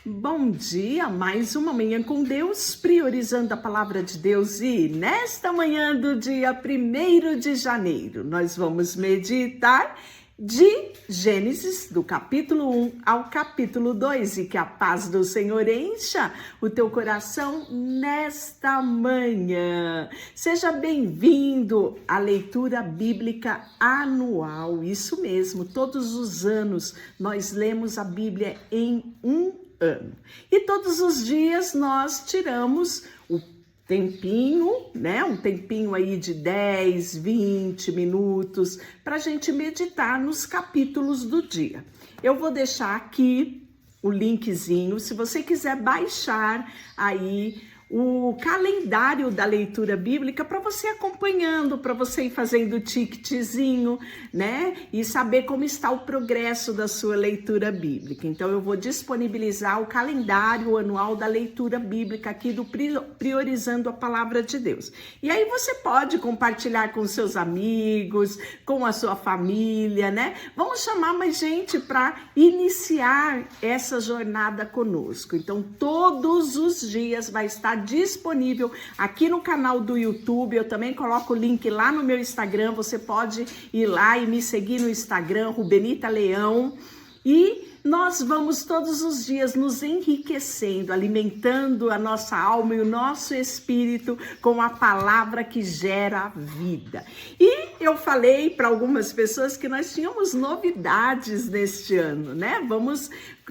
Bom dia, mais uma manhã com Deus, priorizando a palavra de Deus. E nesta manhã do dia 1º de janeiro, nós vamos meditar de Gênesis, do capítulo 1 ao capítulo 2. E que a paz do Senhor encha o teu coração nesta manhã. Seja bem-vindo à leitura bíblica anual. Isso mesmo, todos os anos nós lemos a Bíblia em um ano. E todos os dias nós tiramos o tempinho, né? Um tempinho aí de 10, 20 minutos para a gente meditar nos capítulos do dia. Eu vou deixar aqui o linkzinho, se você quiser baixar aí o calendário da leitura bíblica para você acompanhando, para você ir fazendo o ticketzinho, né? E saber como está o progresso da sua leitura bíblica. Então, eu vou disponibilizar o calendário anual da leitura bíblica aqui do Priorizando a Palavra de Deus. E aí você pode compartilhar com seus amigos, com a sua família, né? Vamos chamar mais gente para iniciar essa jornada conosco. Então, todos os dias vai estar disponível aqui no canal do YouTube. Eu também coloco o link lá no meu Instagram. Você pode ir lá e me seguir no Instagram, Rubenita Leão. E nós vamos todos os dias nos enriquecendo, alimentando a nossa alma e o nosso espírito com a palavra que gera vida. E eu falei para algumas pessoas que nós tínhamos novidades neste ano, né? Vamos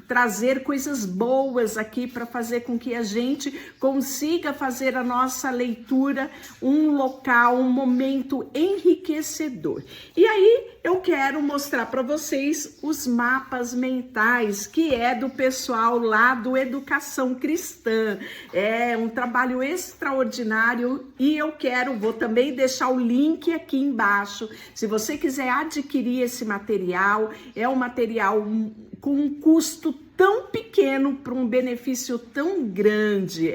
trazer coisas boas aqui para fazer com que a gente consiga fazer a nossa leitura um local, um momento enriquecedor. E aí eu quero mostrar para vocês os mapas mentais, que é do pessoal lá do Educação Cristã. É um trabalho extraordinário e vou também deixar o link aqui embaixo. Se você quiser adquirir esse material, é um material com um custo tão pequeno para um benefício tão grande.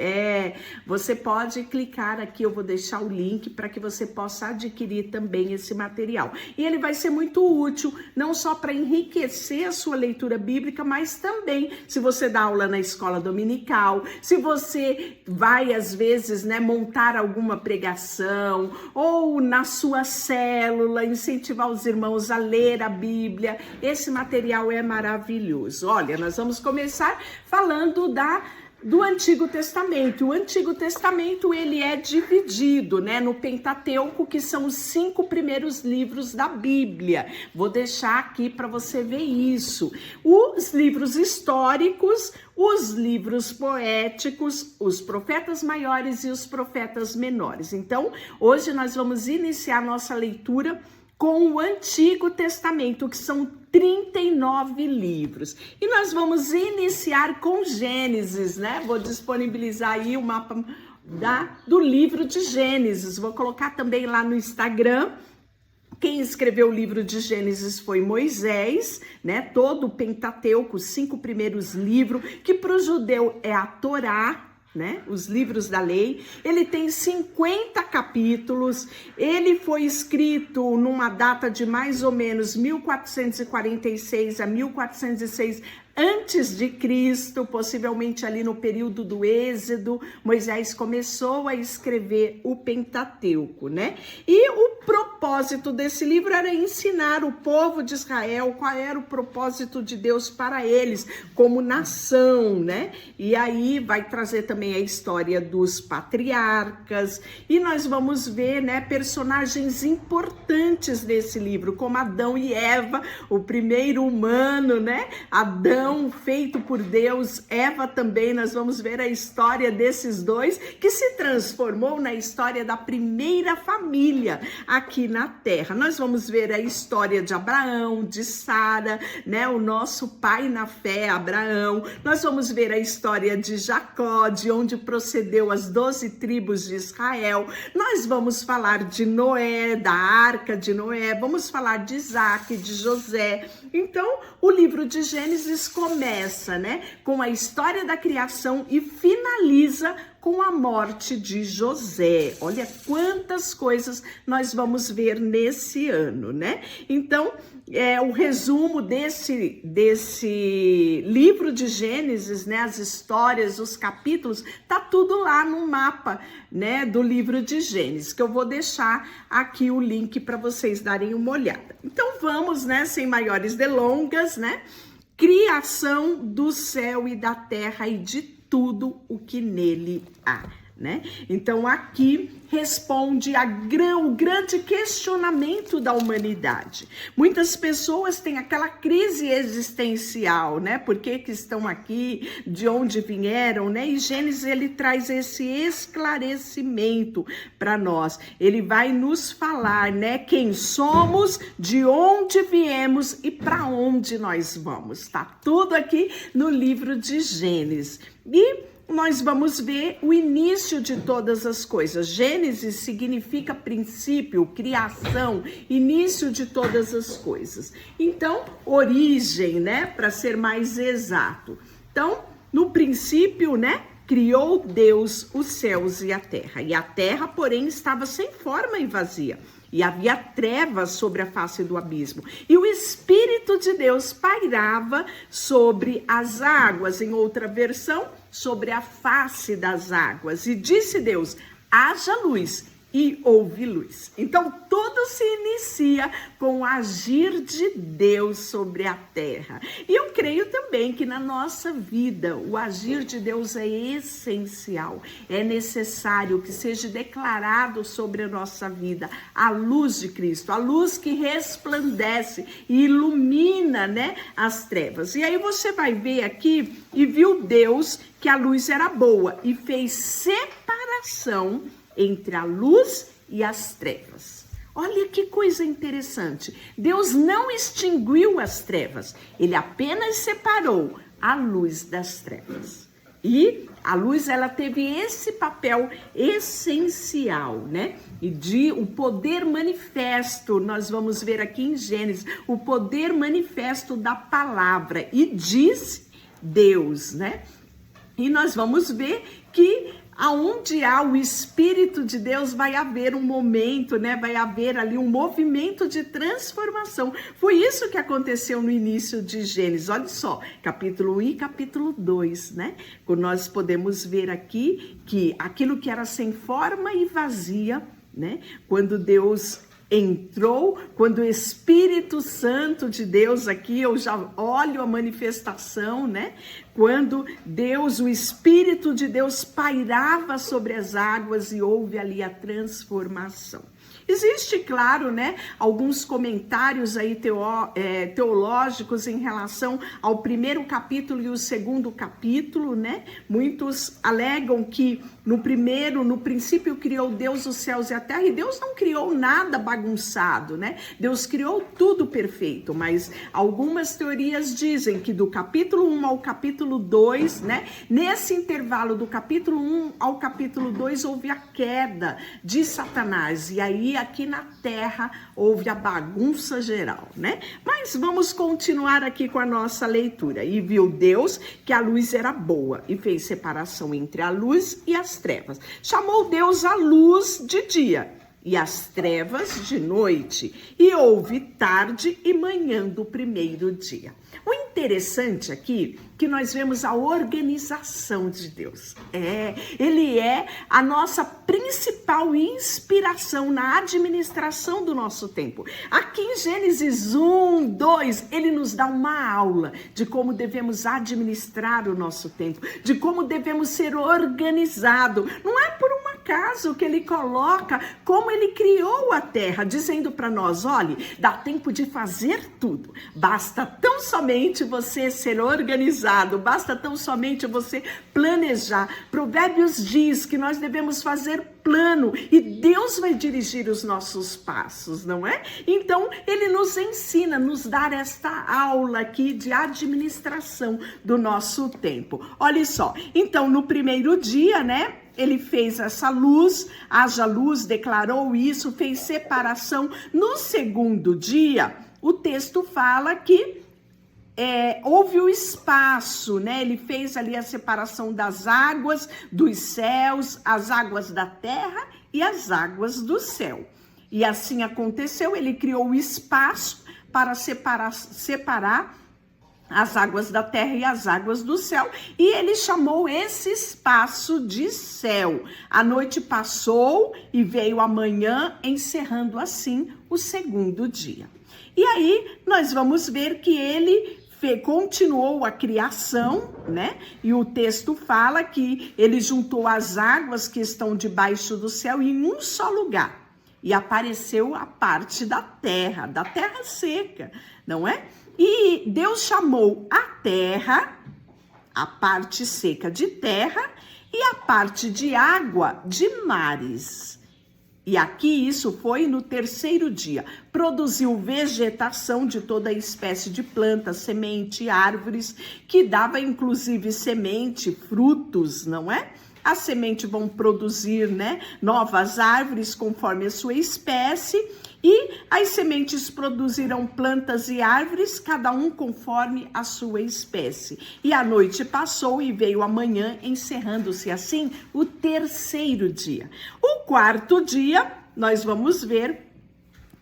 Você pode clicar aqui, eu vou deixar o link para que você possa adquirir também esse material. E ele vai ser muito útil, não só para enriquecer a sua leitura bíblica, mas também se você dá aula na escola dominical, se você vai às vezes, né, montar alguma pregação ou na sua célula, incentivar os irmãos a ler a Bíblia. Esse material é maravilhoso. Olha, nós vamos começar falando do Antigo Testamento. O Antigo Testamento, ele é dividido, né, no Pentateuco, que são os 5 primeiros livros da Bíblia. Vou deixar aqui para você ver isso. Os livros históricos, os livros poéticos, os profetas maiores e os profetas menores. Então, hoje nós vamos iniciar nossa leitura com o Antigo Testamento, que são 39 livros. E nós vamos iniciar com Gênesis, né? Vou disponibilizar aí o mapa do livro de Gênesis. Vou colocar também lá no Instagram. Quem escreveu o livro de Gênesis foi Moisés, né? Todo o Pentateuco, os 5 primeiros livros, que para o judeu é a Torá, né? Os livros da lei. Ele tem 50 capítulos. Ele foi escrito numa data de mais ou menos 1446 a 1406 antes de Cristo, possivelmente ali no período do Êxodo. Moisés começou a escrever o Pentateuco, né? E o propósito desse livro era ensinar o povo de Israel qual era o propósito de Deus para eles como nação, né? E aí vai trazer também a história dos patriarcas, e nós vamos ver, né, personagens importantes desse livro, como Adão e Eva, o primeiro humano, né? Adão feito por Deus, Eva também. Nós vamos ver a história desses dois, que se transformou na história da primeira família aqui na Terra. Nós vamos ver a história de Abraão, de Sara, né, o nosso pai na fé, Abraão. Nós vamos ver a história de Jacó, de onde procedeu as 12 tribos de Israel. Nós vamos falar de Noé, da arca de Noé. Vamos falar de Isaac, de José. Então, o livro de Gênesis começa, né, com a história da criação e finaliza com a morte de José. Olha quantas coisas nós vamos ver nesse ano, né? Então, o resumo desse livro de Gênesis, né? As histórias, os capítulos, tá tudo lá no mapa, né? Do livro de Gênesis, que eu vou deixar aqui o link para vocês darem uma olhada. Então, vamos, né? Sem maiores delongas, né? Criação do céu e da terra e de tudo o que nele há, né? Então aqui responde o grande questionamento da humanidade. Muitas pessoas têm aquela crise existencial, né? Por que estão aqui? De onde vieram, né? E Gênesis, ele traz esse esclarecimento para nós. Ele vai nos falar, né? Quem somos, de onde viemos e para onde nós vamos. Tá tudo aqui no livro de Gênesis. E nós vamos ver o início de todas as coisas. Gênesis significa princípio, criação, início de todas as coisas. Então, origem, né? Para ser mais exato. Então, no princípio, né? Criou Deus os céus e a terra. E a terra, porém, estava sem forma e vazia. E havia trevas sobre a face do abismo. E o Espírito de Deus pairava sobre as águas. Em outra versão, sobre a face das águas. E disse Deus, haja luz. E houve luz. Então, tudo se inicia com o agir de Deus sobre a terra. E eu creio também que na nossa vida, o agir de Deus é essencial. É necessário que seja declarado sobre a nossa vida a luz de Cristo, a luz que resplandece e ilumina, né, as trevas. E aí você vai ver aqui, e viu Deus que a luz era boa e fez separação entre a luz e as trevas. Olha que coisa interessante. Deus não extinguiu as trevas, ele apenas separou a luz das trevas. E a luz, ela teve esse papel essencial, né? E o poder manifesto, nós vamos ver aqui em Gênesis, o poder manifesto da palavra. E disse Deus, né? E nós vamos ver que aonde há o Espírito de Deus vai haver um momento, né? Vai haver ali um movimento de transformação. Foi isso que aconteceu no início de Gênesis. Olha só, capítulo 1 e capítulo 2, né? Nós podemos ver aqui que aquilo que era sem forma e vazia, né? Quando Deus entrou, quando o Espírito Santo de Deus, aqui eu já olho a manifestação, né? Quando Deus, o Espírito de Deus pairava sobre as águas e houve ali a transformação. Existe, claro, né, alguns comentários aí teológicos em relação ao primeiro capítulo e o segundo capítulo, né? Muitos alegam que no princípio criou Deus os céus e a terra, e Deus não criou nada bagunçado, né? Deus criou tudo perfeito, mas algumas teorias dizem que do capítulo 1 ao capítulo 2, né? Nesse intervalo do capítulo 1 ao capítulo 2 houve a queda de Satanás, e aí aqui na terra houve a bagunça geral, né? Mas vamos continuar aqui com a nossa leitura. E viu Deus que a luz era boa e fez separação entre a luz e as trevas. Chamou Deus a luz de dia e as trevas de noite. E houve tarde e manhã do primeiro dia. O interessante aqui que nós vemos a organização de Deus. Ele é a nossa principal inspiração na administração do nosso tempo. Aqui em Gênesis 1, 2, ele nos dá uma aula de como devemos administrar o nosso tempo, de como devemos ser organizados. Não é por um acaso que ele coloca como ele criou a terra, dizendo para nós, olhe, dá tempo de fazer tudo. Basta tão somente você ser organizado, basta tão somente você planejar. Provérbios diz que nós devemos fazer plano e Deus vai dirigir os nossos passos, não é? Então, ele nos ensina, nos dá esta aula aqui de administração do nosso tempo. Olha só, então no primeiro dia, né? Ele fez essa luz, haja luz, declarou isso, fez separação. No segundo dia, o texto fala que houve o espaço, né? Ele fez ali a separação das águas dos céus, as águas da terra e as águas do céu. E assim aconteceu, ele criou o espaço para separar as águas da terra e as águas do céu, e ele chamou esse espaço de céu. A noite passou e veio a manhã, encerrando assim o segundo dia. E aí nós vamos ver que ele continuou a criação, né? E o texto fala que ele juntou as águas que estão debaixo do céu em um só lugar. E apareceu a parte da terra seca, não é? E Deus chamou a terra, a parte seca de terra, e a parte de água de mares. E aqui isso foi no terceiro dia. Produziu vegetação de toda espécie de plantas, semente, árvores, que dava inclusive semente, frutos, não é? A semente vão produzir, né, novas árvores conforme a sua espécie, e as sementes produzirão plantas e árvores, cada um conforme a sua espécie. E a noite passou e veio a manhã, encerrando-se assim o terceiro dia. O quarto dia, nós vamos ver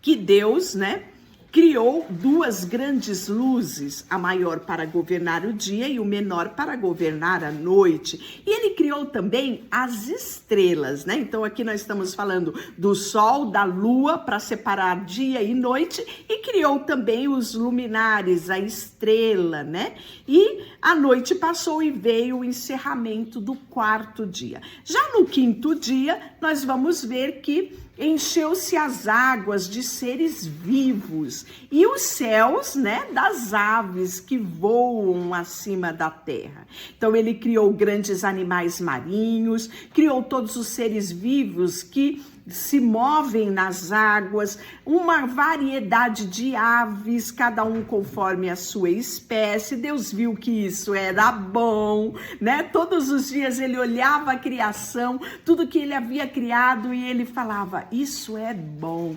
que Deus, né, criou duas grandes luzes, a maior para governar o dia e o menor para governar a noite. E ele criou também as estrelas, né? Então aqui nós estamos falando do sol, da lua, para separar dia e noite, e criou também os luminares, a estrela, né? E a noite passou e veio o encerramento do quarto dia. Já no quinto dia, nós vamos ver que encheu-se as águas de seres vivos e os céus, né, das aves que voam acima da terra. Então ele criou grandes animais marinhos, criou todos os seres vivos que se movem nas águas, uma variedade de aves, cada um conforme a sua espécie. Deus viu que isso era bom, né? Todos os dias ele olhava a criação, tudo que ele havia criado, e ele falava: isso é bom,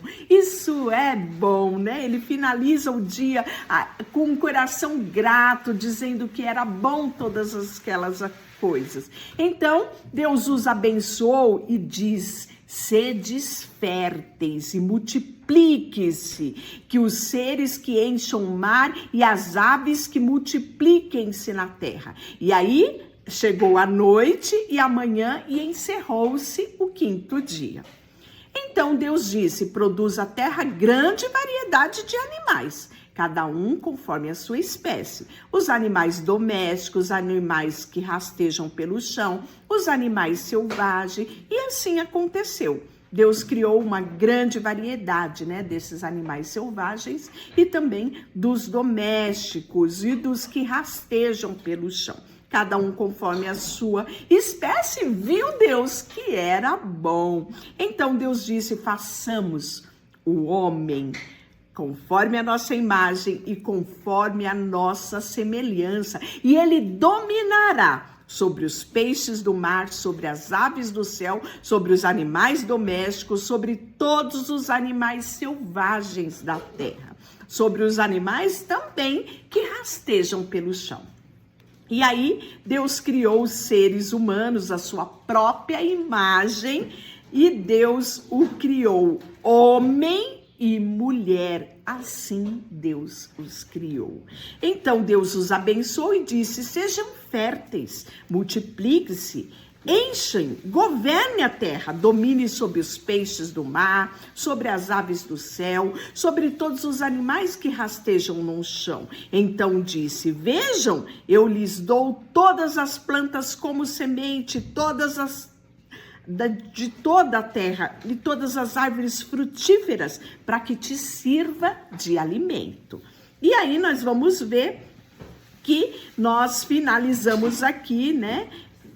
né? Ele finaliza o dia com um coração grato, dizendo que era bom todas aquelas coisas. Então, Deus os abençoou e diz: sedes férteis e multipliquem-se, que os seres que encham o mar e as aves que multipliquem-se na terra. E aí chegou a noite e a manhã e encerrou-se o quinto dia. Então Deus disse: produz a terra grande variedade de animais, cada um conforme a sua espécie. Os animais domésticos, animais que rastejam pelo chão, os animais selvagens, e assim aconteceu. Deus criou uma grande variedade, né, desses animais selvagens e também dos domésticos e dos que rastejam pelo chão. Cada um conforme a sua espécie. Viu Deus que era bom. Então Deus disse: façamos o homem conforme a nossa imagem e conforme a nossa semelhança, e ele dominará sobre os peixes do mar, sobre as aves do céu, sobre os animais domésticos, sobre todos os animais selvagens da terra, sobre os animais também que rastejam pelo chão. E aí Deus criou os seres humanos à sua própria imagem, e Deus o criou homem e mulher, assim Deus os criou. Então Deus os abençoou e disse: sejam férteis, multipliquem-se, enchem, governe a terra, domine sobre os peixes do mar, sobre as aves do céu, sobre todos os animais que rastejam no chão. Então disse: vejam, eu lhes dou todas as plantas como semente, de toda a terra e todas as árvores frutíferas, para que te sirva de alimento. E aí nós vamos ver que nós finalizamos aqui, né?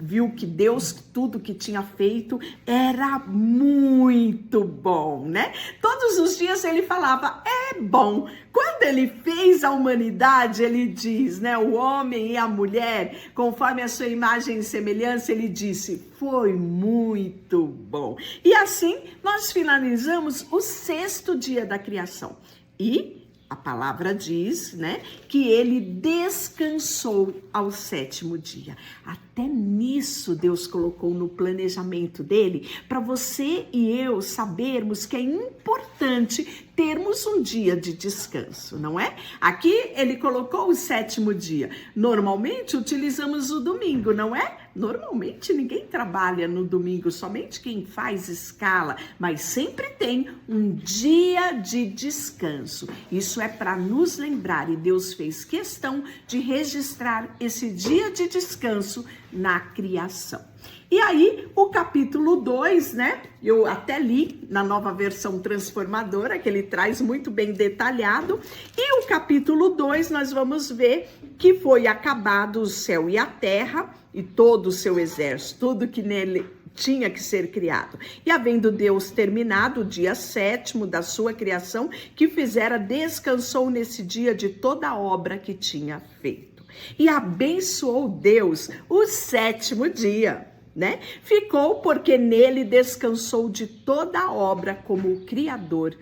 Viu que Deus, tudo que tinha feito era muito bom, né? Todos os dias ele falava: é bom. Quando ele fez a humanidade, ele diz, né? O homem e a mulher, conforme a sua imagem e semelhança, ele disse: foi muito bom. E assim nós finalizamos o sexto dia da criação. E A palavra diz, né, que ele descansou ao sétimo dia. Até nisso Deus colocou no planejamento dele, para você e eu sabermos que é importante termos um dia de descanso, não é? Aqui ele colocou o sétimo dia. Normalmente utilizamos o domingo, não é? Normalmente ninguém trabalha no domingo, somente quem faz escala, mas sempre tem um dia de descanso. Isso é para nos lembrar, e Deus fez questão de registrar esse dia de descanso na criação. E aí, o capítulo 2, né? Eu até li na Nova Versão Transformadora, que ele traz muito bem detalhado. E o capítulo 2, nós vamos ver que foi acabado o céu e a terra e todo o seu exército, tudo que nele tinha que ser criado. E havendo Deus terminado o dia sétimo da sua criação, que fizera, descansou nesse dia de toda a obra que tinha feito. E abençoou Deus o sétimo dia, né? Ficou porque nele descansou de toda a obra como o Criador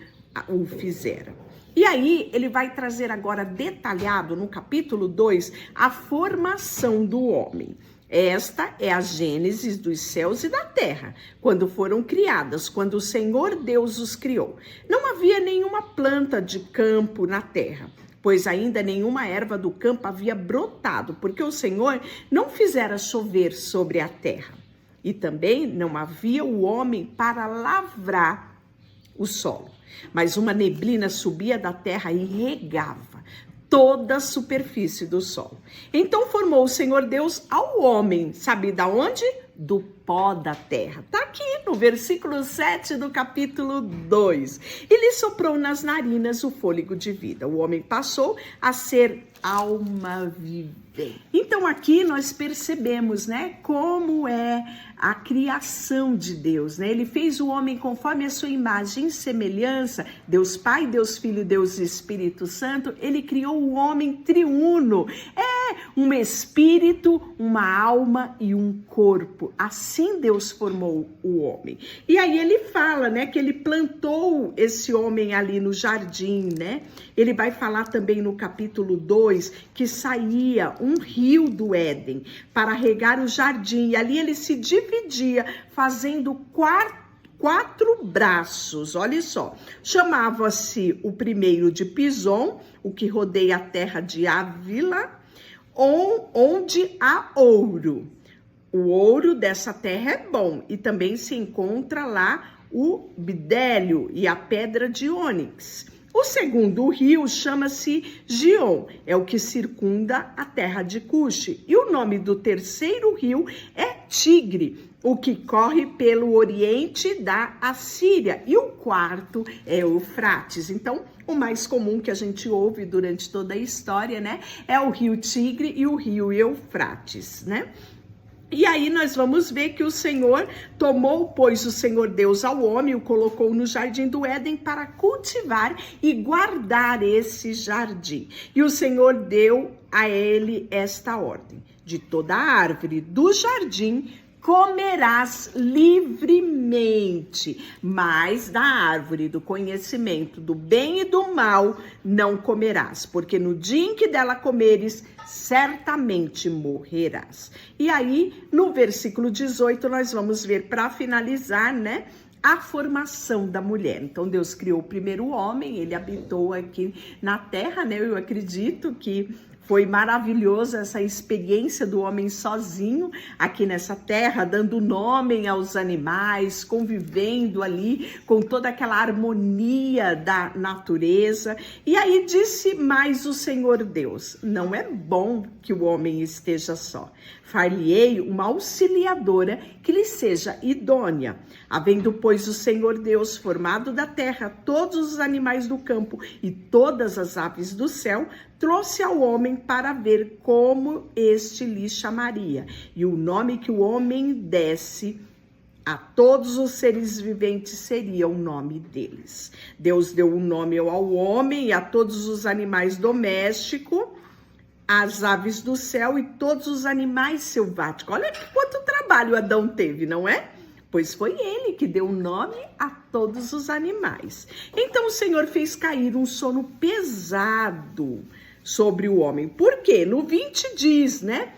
o fizera. E aí ele vai trazer agora detalhado no capítulo 2 a formação do homem. Esta é a gênese dos céus e da terra, quando foram criadas, quando o Senhor Deus os criou. Não havia nenhuma planta de campo na terra, pois ainda nenhuma erva do campo havia brotado, porque o Senhor não fizera chover sobre a terra. E também não havia o homem para lavrar o solo, mas uma neblina subia da terra e regava toda a superfície do solo. Então formou o Senhor Deus ao homem, sabe da onde? Do pó da terra. Tá aqui no versículo 7 do capítulo 2. E lhe soprou nas narinas o fôlego de vida. O homem passou a ser alma vivente. Então aqui nós percebemos, né, como é a criação de Deus, né? Ele fez o homem conforme a sua imagem e semelhança, Deus Pai, Deus Filho, Deus Espírito Santo. Ele criou o homem triuno, um espírito, uma alma e um corpo. Assim Deus formou o homem. E aí ele fala, né, que ele plantou esse homem ali no jardim, né? Ele vai falar também no capítulo 2 que saía um rio do Éden para regar o jardim, e ali ele se dividia, fazendo quatro braços. Olha só, chamava-se o primeiro de Pison, o que rodeia a terra de Ávila, onde há ouro. O ouro dessa terra é bom, e também se encontra lá o bidélio e a pedra de ônix. O segundo rio chama-se Gion, é o que circunda a terra de Cuxi. E o nome do terceiro rio é Tigre, o que corre pelo oriente da Assíria. E o quarto é Eufrates. Então, o mais comum que a gente ouve durante toda a história, né, é o rio Tigre e o rio Eufrates, né? E aí nós vamos ver que o Senhor tomou, pois, o Senhor Deus ao homem, o colocou no jardim do Éden para cultivar e guardar esse jardim. E o Senhor deu a ele esta ordem: de toda a árvore do jardim comerás livremente, mas da árvore do conhecimento do bem e do mal não comerás, porque no dia em que dela comeres, certamente morrerás. E aí, no versículo 18, nós vamos ver, para finalizar, né, a formação da mulher. Então, Deus criou o primeiro homem, ele habitou aqui na terra, né? Eu acredito que foi maravilhoso essa experiência do homem sozinho aqui nessa terra, dando nome aos animais, convivendo ali com toda aquela harmonia da natureza. E aí disse mais o Senhor Deus: não é bom que o homem esteja só. Far-lhe-ei uma auxiliadora que lhe seja idônea. Havendo, pois, o Senhor Deus formado da terra todos os animais do campo e todas as aves do céu, trouxe ao homem para ver como este lhe chamaria. E o nome que o homem desse a todos os seres viventes seria o nome deles. Deus deu um nome ao homem e a todos os animais domésticos, as aves do céu e todos os animais selváticos. Olha quanto trabalho Adão teve, não é? pois foi ele que deu nome a todos os animais. Então o Senhor fez cair um sono pesado sobre o homem. Por quê? No 20 diz, né?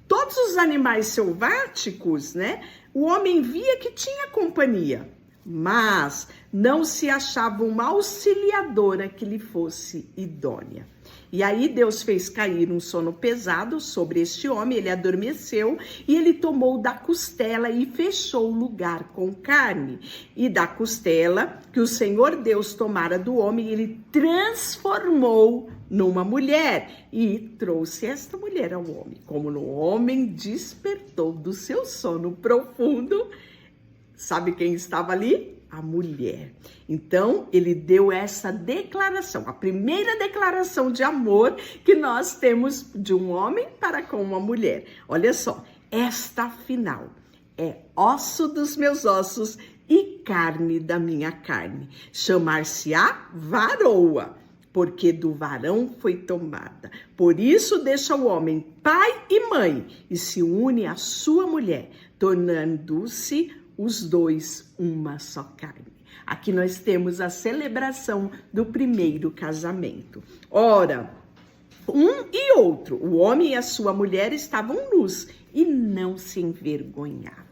Todos os animais selváticos, né? O homem via que tinha companhia, mas não se achava uma auxiliadora que lhe fosse idônea. E aí Deus fez cair um sono pesado sobre este homem, ele adormeceu e ele tomou da costela e fechou o lugar com carne. E da costela que o Senhor Deus tomara do homem, ele transformou numa mulher e trouxe esta mulher ao homem. Como no homem despertou do seu sono profundo, sabe quem estava ali? A mulher. Então, ele deu essa declaração, a primeira declaração de amor que nós temos de um homem para com uma mulher. Olha só, esta afinal é osso dos meus ossos e carne da minha carne. Chamar-se-á varoa, porque do varão foi tomada. Por isso deixa o homem pai e mãe e se une à sua mulher, tornando-se os dois uma só carne. Aqui nós temos a celebração do primeiro casamento. Ora, um e outro, o homem e a sua mulher estavam nus e não se envergonhavam.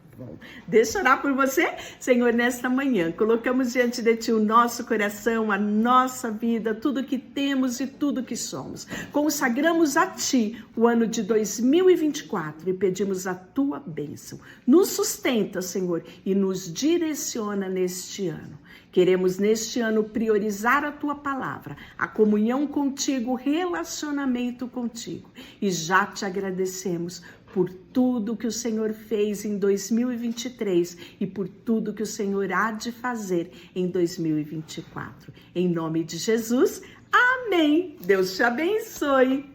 Deixa eu orar por você, Senhor, nesta manhã. Colocamos diante de Ti o nosso coração, a nossa vida, tudo que temos e tudo que somos. Consagramos a Ti o ano de 2024 e pedimos a Tua bênção. Nos sustenta, Senhor, e nos direciona neste ano. Queremos neste ano priorizar a Tua palavra, a comunhão contigo, o relacionamento contigo. E já Te agradecemos por tudo que o Senhor fez em 2023 e por tudo que o Senhor há de fazer em 2024. Em nome de Jesus, amém. Deus te abençoe.